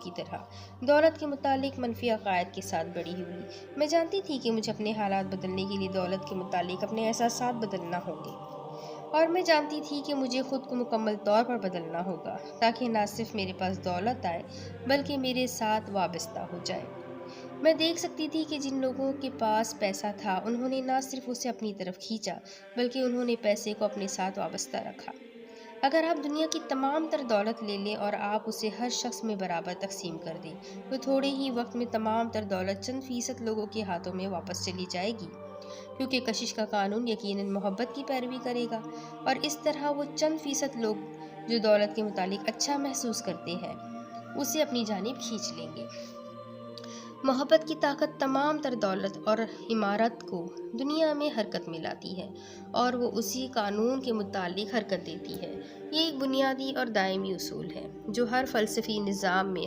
کی طرح دولت کے متعلق منفی عقائد کے ساتھ بڑی ہوئی۔ میں جانتی تھی کہ مجھے اپنے حالات بدلنے کے لیے دولت کے متعلق اپنے احساسات بدلنا ہوں گے، اور میں جانتی تھی کہ مجھے خود کو مکمل طور پر بدلنا ہوگا تاکہ نہ صرف میرے پاس دولت آئے بلکہ میرے ساتھ وابستہ ہو جائے۔ میں دیکھ سکتی تھی کہ جن لوگوں کے پاس پیسہ تھا انہوں نے نہ صرف اسے اپنی طرف کھینچا بلکہ انہوں نے پیسے کو اپنے ساتھ وابستہ رکھا۔ اگر آپ دنیا کی تمام تر دولت لے لیں اور آپ اسے ہر شخص میں برابر تقسیم کر دیں تو تھوڑے ہی وقت میں تمام تر دولت چند فیصد لوگوں کے ہاتھوں میں واپس چلی جائے گی، کیونکہ کشش کا قانون یقیناً محبت کی پیروی کرے گا، اور اس طرح وہ چند فیصد لوگ جو دولت کے متعلق اچھا محسوس کرتے ہیں اسے اپنی جانب کھینچ لیں گے۔ محبت کی طاقت تمام تر دولت اور عمارت کو دنیا میں حرکت میں لاتی ہے، اور وہ اسی قانون کے مطابق حرکت دیتی ہے۔ یہ ایک بنیادی اور دائمی اصول ہے جو ہر فلسفی نظام میں